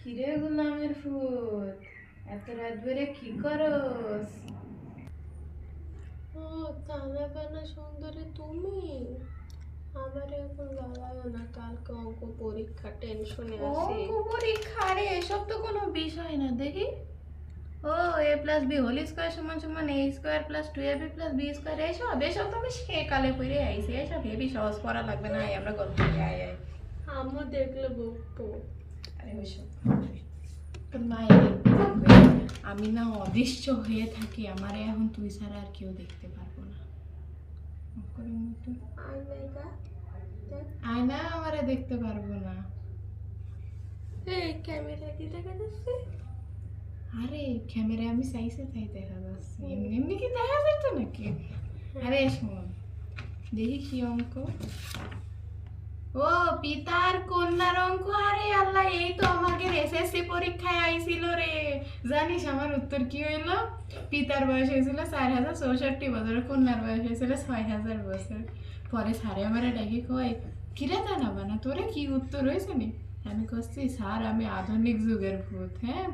কিরে গোলামের ফুট, এত রাত ধরে কি করস? ও তানা বানা সুন্দরী তুমি আমার এখন জ্বালায় না, কালকে অঙ্ক পরীক্ষা টেনশনে আছে। অঙ্ক পরীক্ষা? আরে এসব তো কোনো বিষয় না। দেখি, ও এ প্লাস বি হোল স্কোয়ার সমান সমান এ square plus two A B plus B square, এসব এসব তো আমি সেকালে পড়ে আইছি। এসব হেবি সহজ পড়া লাগবে না, আমরা গল্প করে আয় আয়। আম্মু দেখলে বকতো। আরে ওইসব তোর মায়ের দেখবে। আমি না অদৃশ্য হয়ে থাকি, আমারে এখন তুই ছাড়া আর কেউ দেখতে পারবো না। আর মেয়েটা দেখ, আয়না আমারে দেখতে পারবো না। এই ক্যামেরা কি দেখা যাচ্ছে? আরে ক্যামেরায় আমি চাইছে তাই দেখা যাচ্ছে, এমনি এমনি কি দেখা যেত নাকি? আরে শোন, দেখি কি অঙ্ক। ও পিতার কন্যার অঙ্ক। আরে আল্লাহ, এই তো আমাদের এসএসসি পরীক্ষায় আইছিল রে। জানিস আমার উত্তর কি হইলো? পিতার বয়স হয়েছিল 4064 বছর, কন্যার বয়স হয়েছিল 6000 বছর। পরে স্যারে আমার ডেকে কয়, কিরে তা না বানা তোরে কি উত্তর হয়েছে নি? আমি কচ্ছি, স্যার আমি আধুনিক যুগের ভূত। হ্যাঁ,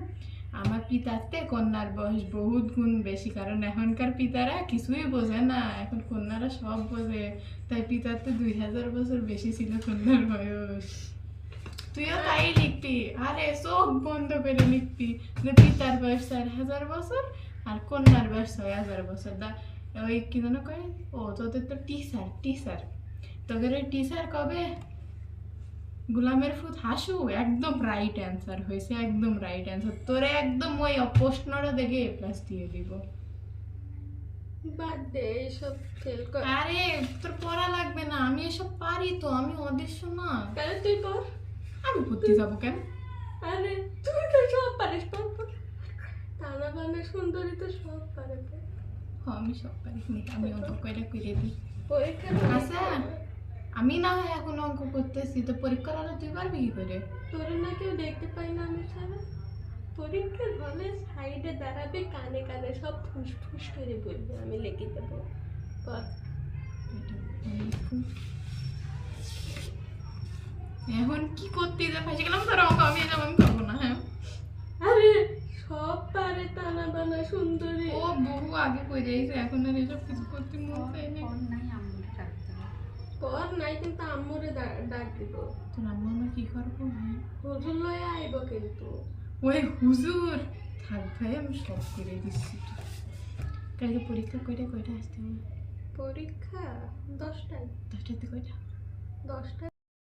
আমার পিতাতে কন্যার বয়স বহুত গুণ বেশি, কারণ এখনকার পিতারা কিছুই বোঝে না, এখন কন্যারা সব বোঝে। তাই পিতাতে 2000 বছর বেশি ছিল কন্যার বয়স। তুইও তাই লিখবি, আরে চোখ বন্ধ করে লিখবি যে পিতার বয়স 4000 বছর আর কন্যার বয়স 6000 বছর। ওই কি যেন কয়, ও তোদের তো টিচার টিচার তোদের ওই টিচার কবে গোলামের ফুট হাসু একদম রাইট অ্যান্সার হয়েছে, একদম রাইট অ্যান্সার। তোরে একদম ওই প্রশ্নটা দেখে এ প্লাস দিয়ে দিব। বাদ দে এইসব ফেল কর। আরে তোর পড়া লাগবে না, আমি এসব পারি তো, আমি অদৃশ্য না। তাহলে তুই পর। আমি পড়তে যাবো কেন? আরে তুই তো সব পারিস, পর পর। তানা বানা সুন্দরী তো সব পারে। হ্যাঁ আমি সব পারি, আমি অঙ্ক কয়টা করে দিই। পরীক্ষা আচ্ছা, আমি না হয় এখন অঙ্ক করতেছি, তো পরীক্ষা হলে তুই পারবি কি করে? তোরে না কেউ দেখতে পাই না আমি ছাড়া। পরীক্ষার হলে সাইডে দাঁড়াবে, কানে কানে সব ফুস ফুস করে বলবে, আমি লিখে দেবো। পর। এখন কি করতে যা ফাঁসে গেলাম, তোর অঙ্ক আমি যাবো, আমি পারবো না। হ্যাঁ, আরে সব পারে তানা বানা সুন্দরী। ও বহু আগে করে যাইছে, এখন আর এসব কিছু করতে মন চাই না। পর নাই কিন্তু আম্মুরে ডাক দিব। তোর আম্মা আমার কি করবো? হ্যাঁ, হুজুর লয়ে আইব কিন্তু। ওই হুজুর থাক ভাই, আমি সব করে দিচ্ছি। কালকে পরীক্ষা কয়টা কয়টা আসতে হবে? পরীক্ষা 10টায়। 10টাতে কয়টা? 10টায়।